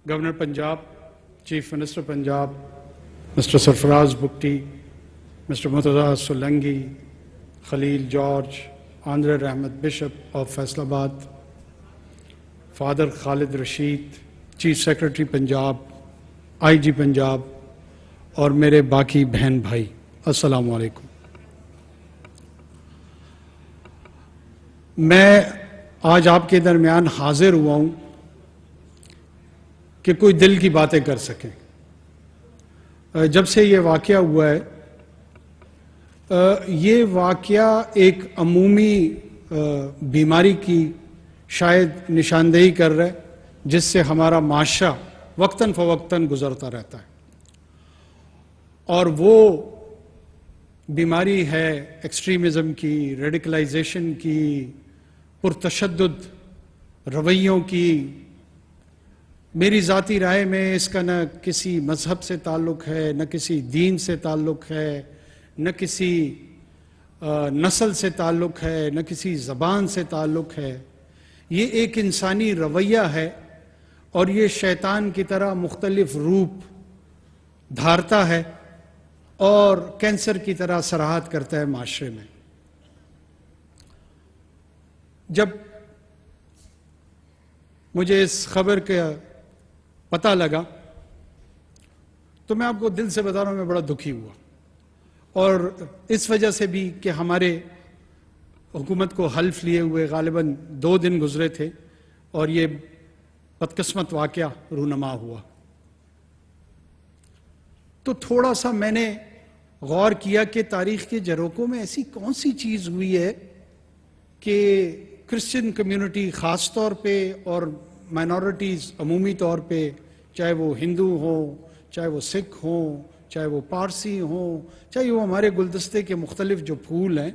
Governor Punjab, Chief Minister Punjab, Mr. Sarfaraz Bukti, Mr. Murtaza Solangi, Khalil George, Andrea Ahmed Bishop of Fasalbad, Father Khalid Rashid, Chief Secretary Punjab, IG Punjab, اور میرے باقی بہن بھائی، السلام علیکم۔ میں آج آپ کے درمیان حاضر ہوا ہوں کہ کوئی دل کی باتیں کر سکیں۔ جب سے یہ واقعہ ہوا ہے، یہ واقعہ ایک عمومی بیماری کی شاید نشاندہی کر رہا ہے جس سے ہمارا معاشرہ وقتاً فوقتاً گزرتا رہتا ہے، اور وہ بیماری ہے ایکسٹریمزم کی، ریڈیکلائزیشن کی، پرتشدد رویوں کی۔ میری ذاتی رائے میں اس کا نہ کسی مذہب سے تعلق ہے، نہ کسی دین سے تعلق ہے، نہ کسی نسل سے تعلق ہے، نہ کسی زبان سے تعلق ہے۔ یہ ایک انسانی رویہ ہے، اور یہ شیطان کی طرح مختلف روپ دھارتا ہے اور کینسر کی طرح سراحت کرتا ہے معاشرے میں۔ جب مجھے اس خبر کا پتہ لگا تو میں آپ کو دل سے بتا رہا ہوں، میں بڑا دکھی ہوا، اور اس وجہ سے بھی کہ ہمارے حکومت کو حلف لیے ہوئے غالباً 2 دن گزرے تھے اور یہ بدقسمت واقعہ رونما ہوا۔ تو تھوڑا سا میں نے غور کیا کہ تاریخ کے جروکوں میں ایسی کون سی چیز ہوئی ہے کہ کرسچن کمیونٹی خاص طور پہ اور مائنورٹیز عمومی طور پہ، چاہے وہ ہندو ہوں، چاہے وہ سکھ ہوں، چاہے وہ پارسی ہوں، چاہے وہ ہمارے گلدستے کے مختلف جو پھول ہیں،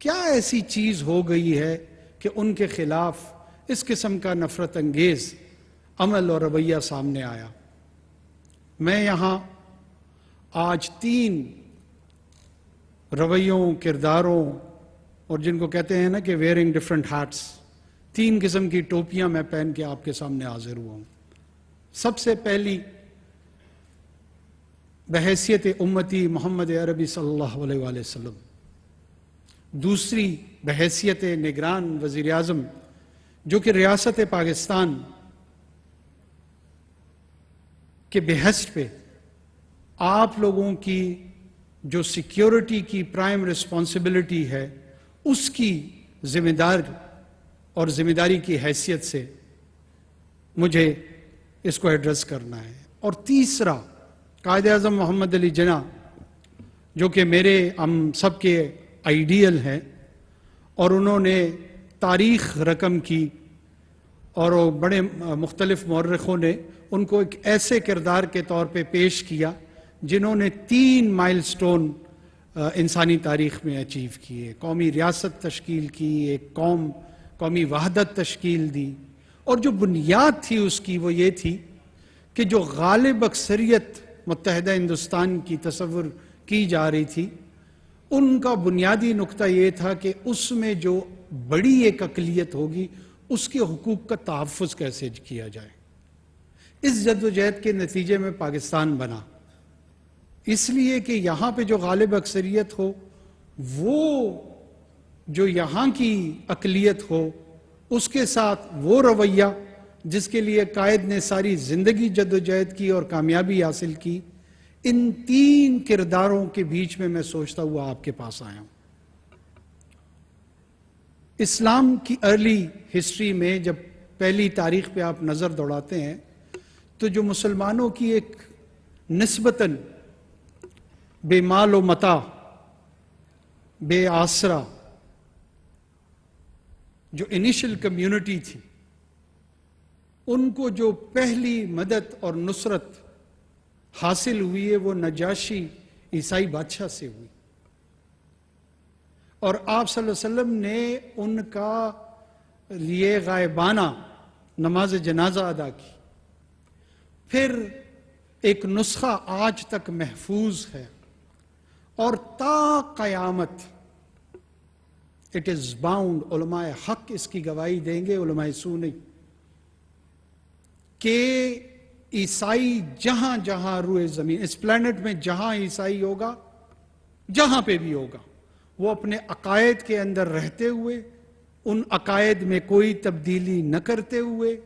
کیا ایسی چیز ہو گئی ہے کہ ان کے خلاف اس قسم کا نفرت انگیز عمل اور رویہ سامنے آیا۔ میں یہاں آج 3 رویوں، کرداروں، اور جن کو کہتے ہیں نا کہ ویئرنگ ڈفرنٹ ہیٹس، 3 قسم کی ٹوپیاں میں پہن کے آپ کے سامنے حاضر ہوا ہوں۔ سب سے پہلی بحیثیت امتی محمد عربی صلی اللہ علیہ وآلہ وسلم، دوسری بحیثیت نگران وزیر اعظم جو کہ ریاست پاکستان کے بہشت پہ آپ لوگوں کی جو سیکیورٹی کی پرائم رسپانسبلٹی ہے، اس کی ذمہ داری کی حیثیت سے مجھے اس کو ایڈریس کرنا ہے۔ اور تیسرا قائد اعظم محمد علی جناح، جو کہ ہم سب کے آئیڈیل ہیں، اور انہوں نے تاریخ رقم کی، اور بڑے مختلف مورخوں نے ان کو ایک ایسے کردار کے طور پہ پیش کیا جنہوں نے 3 مائل سٹون انسانی تاریخ میں اچیو کیے۔ قومی ریاست تشکیل کی، ایک قومی وحدت تشکیل دی، اور جو بنیاد تھی اس کی وہ یہ تھی کہ جو غالب اکثریت متحدہ ہندوستان کی تصور کی جا رہی تھی، ان کا بنیادی نقطہ یہ تھا کہ اس میں جو بڑی ایک اقلیت ہوگی اس کے حقوق کا تحفظ کیسے کیا جائے۔ اس جدوجہد کے نتیجے میں پاکستان بنا، اس لیے کہ یہاں پہ جو غالب اکثریت ہو، وہ جو یہاں کی اقلیت ہو، اس کے ساتھ وہ رویہ جس کے لیے قائد نے ساری زندگی جدوجہد کی اور کامیابی حاصل کی، ان 3 کرداروں کے بیچ میں سوچتا ہوا آپ کے پاس آیا ہوں۔ اسلام کی ارلی ہسٹری میں جب پہلی تاریخ پہ آپ نظر دوڑاتے ہیں تو جو مسلمانوں کی ایک نسبتاً بے مال و متاع، بے آسرا جو انیشل کمیونٹی تھی، ان کو جو پہلی مدد اور نصرت حاصل ہوئی ہے وہ نجاشی عیسائی بادشاہ سے ہوئی، اور آپ صلی اللہ علیہ وسلم نے ان کا لیے غائبانہ نماز جنازہ ادا کی۔ پھر ایک نسخہ آج تک محفوظ ہے، اور تا قیامت اٹ از باؤنڈ، علماء حق اس کی گواہی دیں گے، علماء سو نہیں، کہ عیسائی جہاں جہاں روئے زمین، اس پلانٹ میں جہاں عیسائی ہوگا، جہاں پہ بھی ہوگا، وہ اپنے عقائد کے اندر رہتے ہوئے، ان عقائد میں کوئی تبدیلی نہ کرتے ہوئے،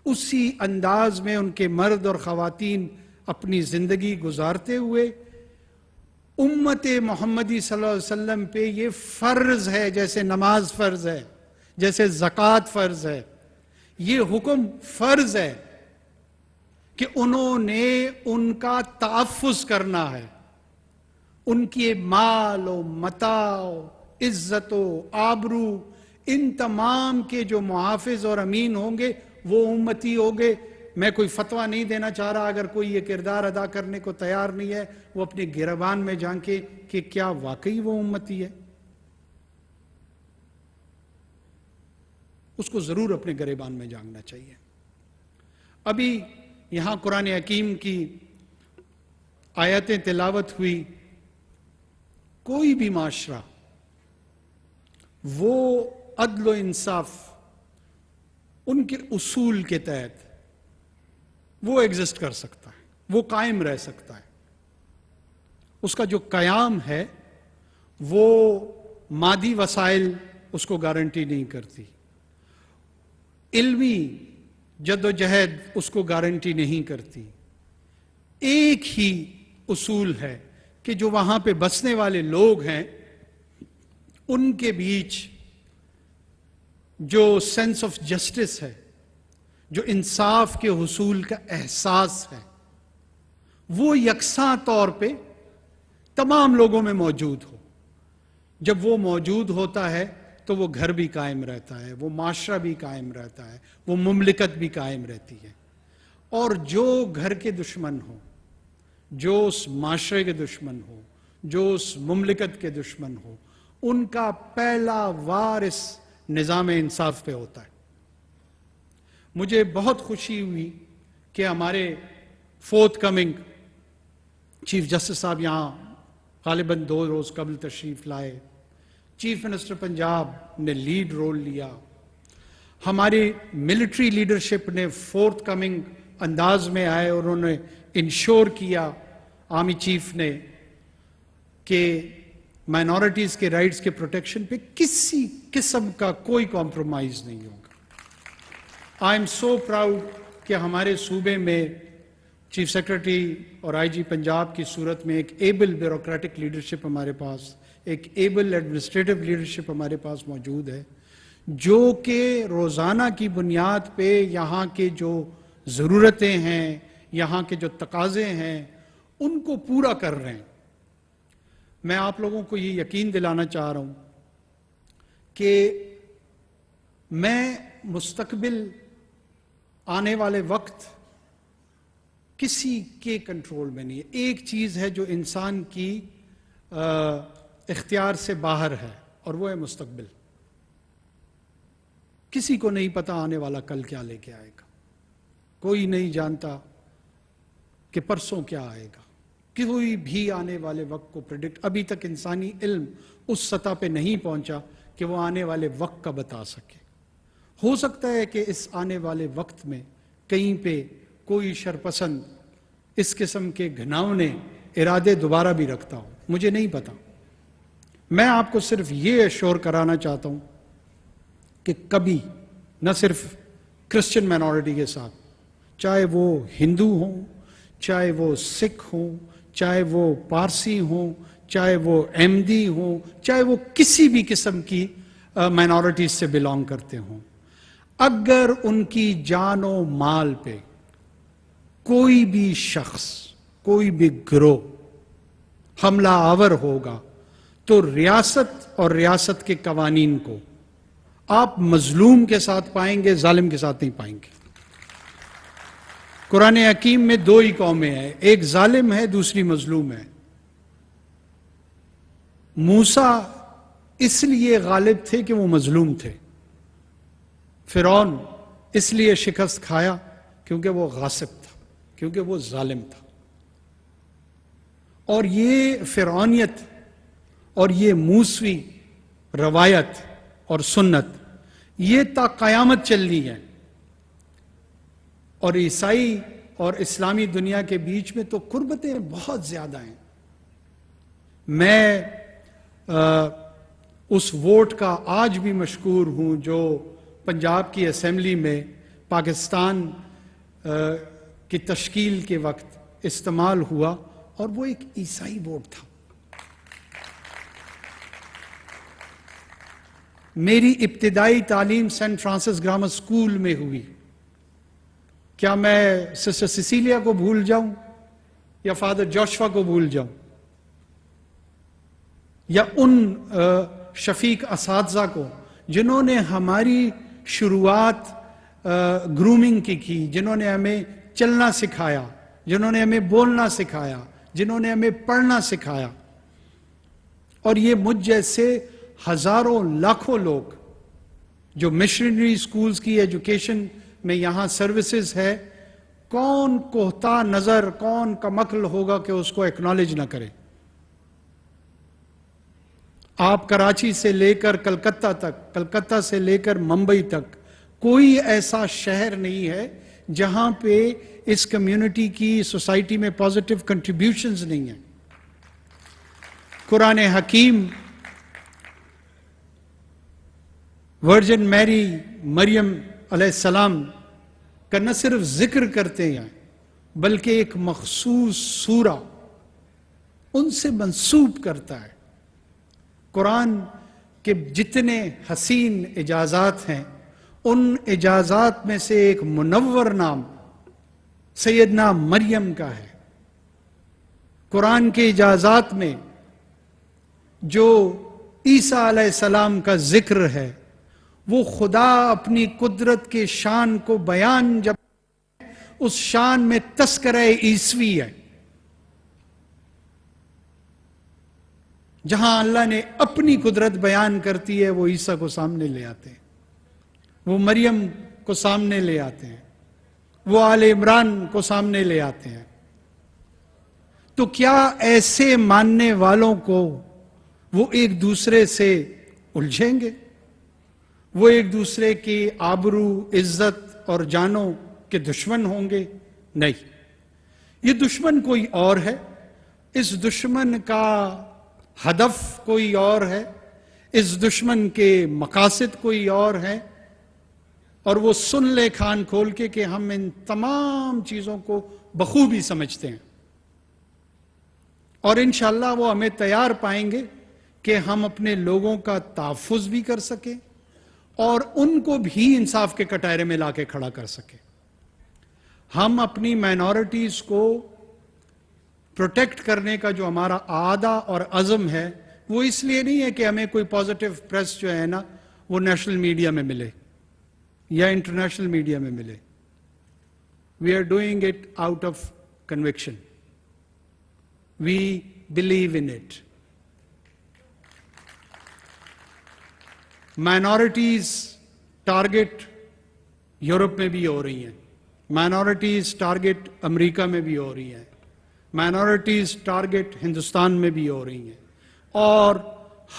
اسی انداز میں ان کے مرد اور خواتین اپنی زندگی گزارتے ہوئے، امت محمدی صلی اللہ علیہ وسلم پہ یہ فرض ہے، جیسے نماز فرض ہے، جیسے زکوٰۃ فرض ہے، یہ حکم فرض ہے کہ انہوں نے ان کا تحفظ کرنا ہے، ان کی مال و متاع و عزت و آبرو، ان تمام کے جو محافظ اور امین ہوں گے وہ امتی ہوں گے۔ میں کوئی فتویٰ نہیں دینا چاہ رہا، اگر کوئی یہ کردار ادا کرنے کو تیار نہیں ہے، وہ اپنے گریبان میں جھانکے کہ کیا واقعی وہ امتی ہے، اس کو ضرور اپنے گریبان میں جھانکنا چاہیے۔ ابھی یہاں قرآن حکیم کی آیتیں تلاوت ہوئی، کوئی بھی معاشرہ وہ عدل و انصاف ان کے اصول کے تحت وہ ایگزسٹ کر سکتا ہے، وہ قائم رہ سکتا ہے۔ اس کا جو قیام ہے وہ مادی وسائل اس کو گارنٹی نہیں کرتی، علمی جد و جہد اس کو گارنٹی نہیں کرتی۔ ایک ہی اصول ہے کہ جو وہاں پہ بسنے والے لوگ ہیں ان کے بیچ جو سینس آف جسٹس ہے، جو انصاف کے حصول کا احساس ہے، وہ یکساں طور پہ تمام لوگوں میں موجود ہو۔ جب وہ موجود ہوتا ہے تو وہ گھر بھی قائم رہتا ہے، وہ معاشرہ بھی قائم رہتا ہے، وہ مملکت بھی قائم رہتی ہے۔ اور جو گھر کے دشمن ہو، جو اس معاشرے کے دشمن ہو، جو اس مملکت کے دشمن ہو، ان کا پہلا وارث نظام انصاف پہ ہوتا ہے۔ مجھے بہت خوشی ہوئی کہ ہمارے فورتھ کمنگ چیف جسٹس صاحب یہاں غالباً 2 روز قبل تشریف لائے، چیف منسٹر پنجاب نے لیڈ رول لیا، ہماری ملٹری لیڈرشپ نے فورتھ کمنگ انداز میں آئے اور انہوں نے انشور کیا، آرمی چیف نے، کہ مائنورٹیز کے رائٹس کے پروٹیکشن پہ کسی قسم کا کوئی کمپرومائز نہیں ہوگا۔ آئی ایم سو پراؤڈ کہ ہمارے صوبے میں چیف سیکرٹری اور آئی جی پنجاب کی صورت میں ایک ایبل بیوروکریٹک لیڈرشپ ہمارے پاس، ایک ایبل ایڈمنسٹریٹو لیڈرشپ ہمارے پاس موجود ہے، جو کہ روزانہ کی بنیاد پہ یہاں کے جو ضرورتیں ہیں، یہاں کے جو تقاضے ہیں، ان کو پورا کر رہے ہیں۔ میں آپ لوگوں کو یہ یقین دلانا چاہ رہا ہوں کہ میں مستقبل آنے والے وقت کسی کے کنٹرول میں نہیں ہے۔ ایک چیز ہے جو انسان کی اختیار سے باہر ہے اور وہ ہے مستقبل۔ کسی کو نہیں پتا آنے والا کل کیا لے کے آئے گا، کوئی نہیں جانتا کہ پرسوں کیا آئے گا، کوئی بھی آنے والے وقت کو پریڈکٹ، ابھی تک انسانی علم اس سطح پہ نہیں پہنچا کہ وہ آنے والے وقت کا بتا سکے۔ ہو سکتا ہے کہ اس آنے والے وقت میں کہیں پہ کوئی شرپسند اس قسم کے گھناؤنے ارادے دوبارہ بھی رکھتا ہوں، مجھے نہیں پتا۔ میں آپ کو صرف یہ ایشور کرانا چاہتا ہوں کہ کبھی نہ صرف کرسچن مائنورٹی کے ساتھ، چاہے وہ ہندو ہوں، چاہے وہ سکھ ہوں، چاہے وہ پارسی ہوں، چاہے وہ احمدی ہوں، چاہے وہ کسی بھی قسم کی مائنورٹیز سے بلانگ کرتے ہوں، اگر ان کی جان و مال پہ کوئی بھی شخص، کوئی بھی گروہ حملہ آور ہوگا تو ریاست اور ریاست کے قوانین کو آپ مظلوم کے ساتھ پائیں گے، ظالم کے ساتھ نہیں پائیں گے۔ قرآن حکیم میں 2 ہی قومیں ہیں، ایک ظالم ہے، دوسری مظلوم ہے۔ موسیٰ اس لیے غالب تھے کہ وہ مظلوم تھے، فرعون اس لیے شکست کھایا کیونکہ وہ غاصب تھا، کیونکہ وہ ظالم تھا۔ اور یہ فرعونیت اور یہ موسوی روایت اور سنت یہ تا قیامت چلنی ہے، اور عیسائی اور اسلامی دنیا کے بیچ میں تو قربتیں بہت زیادہ ہیں. میں اس ووٹ کا آج بھی مشکور ہوں جو پنجاب کی اسمبلی میں پاکستان کی تشکیل کے وقت استعمال ہوا، اور وہ ایک عیسائی ووٹ تھا. میری ابتدائی تعلیم سینٹ فرانسس گرامر اسکول میں ہوئی. کیا میں سسٹر سیسیلیا کو بھول جاؤں یا فادر جوشوا کو بھول جاؤں یا ان شفیق اساتذہ کو جنہوں نے ہماری شروعات گرومنگ کی، جنہوں نے ہمیں چلنا سکھایا، جنہوں نے ہمیں بولنا سکھایا، جنہوں نے ہمیں پڑھنا سکھایا. اور یہ مجھ جیسے ہزاروں لاکھوں لوگ جو مشنری سکولز کی ایجوکیشن میں یہاں سروسز ہے، کون کوہتا نظر، کون کمعقل ہوگا کہ اس کو ایکنالج نہ کرے. آپ کراچی سے لے کر کلکتہ تک، کلکتہ سے لے کر ممبئی تک کوئی ایسا شہر نہیں ہے جہاں پہ اس کمیونٹی کی سوسائٹی میں پازیٹیو کنٹریبیوشنز نہیں ہیں. قرآن حکیم ورجن میری مریم علیہ السلام کا نہ صرف ذکر کرتے ہیں بلکہ ایک مخصوص سورہ ان سے منسوب کرتا ہے. قرآن کے جتنے حسین اجازات ہیں ان اجازات میں سے ایک منور نام سیدنا مریم کا ہے. قرآن کے اجازات میں جو عیسیٰ علیہ السلام کا ذکر ہے وہ خدا اپنی قدرت کے شان کو بیان جب اس شان میں تذکرہ عیسوی ہے، جہاں اللہ نے اپنی قدرت بیان کرتی ہے وہ عیسیٰ کو سامنے لے آتے ہیں، وہ مریم کو سامنے لے آتے ہیں، وہ آل عمران کو سامنے لے آتے ہیں. تو کیا ایسے ماننے والوں کو وہ ایک دوسرے سے الجھیں گے؟ وہ ایک دوسرے کی آبرو، عزت اور جانوں کے دشمن ہوں گے؟ نہیں، یہ دشمن کوئی اور ہے. اس دشمن کا ہدف کوئی اور ہے، اس دشمن کے مقاصد کوئی اور ہے، اور وہ سن لے کان کھول کے کہ ہم ان تمام چیزوں کو بخوبی سمجھتے ہیں، اور انشاءاللہ وہ ہمیں تیار پائیں گے کہ ہم اپنے لوگوں کا تحفظ بھی کر سکیں اور ان کو بھی انصاف کے کٹہرے میں لا کے کھڑا کر سکیں. ہم اپنی مائنورٹیز کو پروٹیکٹ کرنے کا جو ہمارا عادہ اور عزم ہے وہ اس لیے نہیں ہے کہ ہمیں کوئی پازیٹیو پریس جو ہے نا وہ نیشنل میڈیا میں ملے یا انٹرنیشنل میڈیا میں ملے. We are doing it out of conviction. We believe in it. Minorities target Europe میں بھی ہو رہی ہیں، مائنورٹیز ٹارگٹ امریکہ میں بھی ہو رہی ہیں، مائنورٹیز ٹارگٹ ہندوستان میں بھی ہو رہی ہیں، اور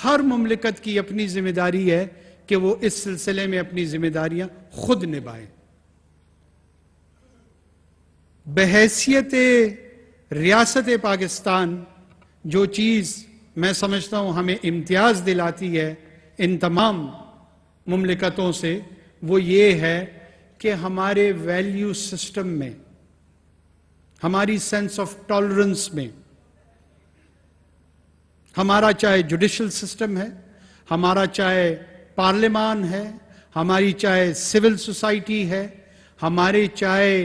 ہر مملکت کی اپنی ذمہ داری ہے کہ وہ اس سلسلے میں اپنی ذمہ داریاں خود نبھائیں. بحیثیت ریاست پاکستان جو چیز میں سمجھتا ہوں ہمیں امتیاز دلاتی ہے ان تمام مملکتوں سے، وہ یہ ہے کہ ہمارے ویلیو سسٹم میں، ہماری سینس آف ٹالرنس میں، ہمارا چاہے جوڈیشل سسٹم ہے، ہمارا چاہے پارلیمان ہے، ہماری چاہے سول سوسائٹی ہے، ہمارے چاہے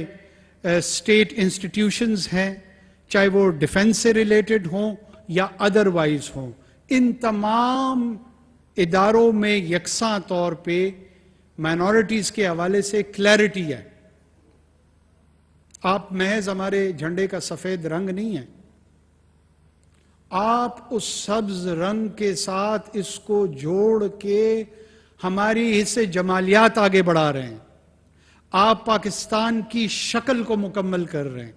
اسٹیٹ انسٹیٹیوشنز ہیں، چاہے وہ ڈیفنس سے ریلیٹڈ ہوں یا ادروائز ہوں، ان تمام اداروں میں یکساں طور پہ مائنورٹیز کے حوالے سے کلیئرٹی ہے. آپ محض ہمارے جھنڈے کا سفید رنگ نہیں ہیں، آپ اس سبز رنگ کے ساتھ اس کو جوڑ کے ہماری حصے جمالیات آگے بڑھا رہے ہیں. آپ پاکستان کی شکل کو مکمل کر رہے ہیں.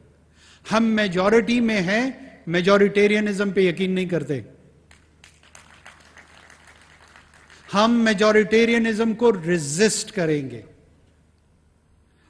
ہم میجورٹی میں ہیں، میجورٹیرینزم پہ یقین نہیں کرتے. ہم میجورٹیرینزم کو ریزسٹ کریں گے.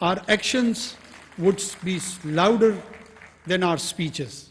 Our actions would be louder than our speeches.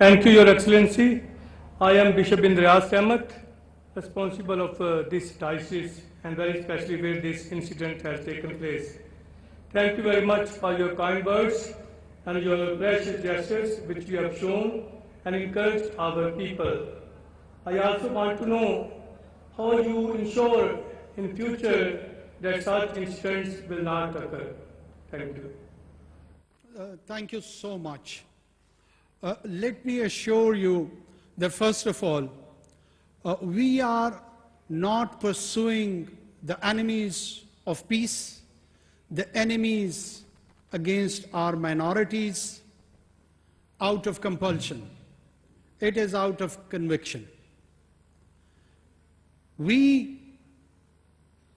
Thank you, Your Excellency. I am Bishop bin Riyaz Ahmed, responsible of this diocese and very especially where this incident has taken place. Thank you very much for your kind words and your precious gestures which you have shown and encouraged our people. I also want to know how you ensure in future that such incidents will not occur. Thank you. Thank you so much. Let me assure you that first of all, we are not pursuing the enemies of peace, the enemies against our minorities out of compulsion. It is out of conviction. We,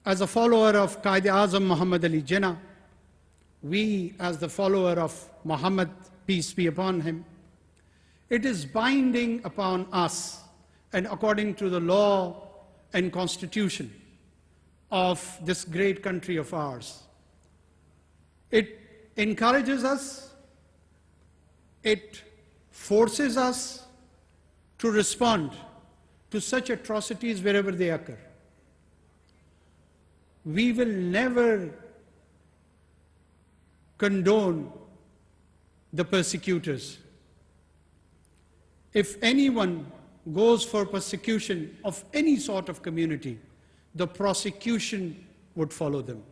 as a follower of Qaid-e-Azam Muhammad Ali Jinnah, we as the follower of Muhammad, peace be upon him, it is binding upon us, and according to the law and constitution of this great country of ours, it encourages us, it forces us to respond to such atrocities wherever they occur. We will never condone the persecutors. If anyone goes for persecution of any sort of community, the prosecution would follow them.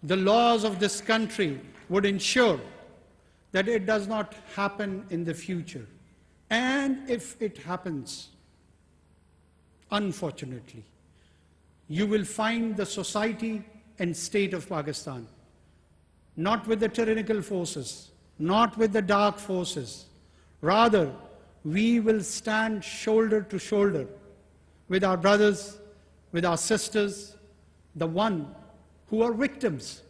The laws of this country would ensure that it does not happen in the future. And if it happens, unfortunately, you will find the society and state of Pakistan not with the tyrannical forces, not with the dark forces. Rather, we will stand shoulder to shoulder with our brothers, with our sisters, the one who are victims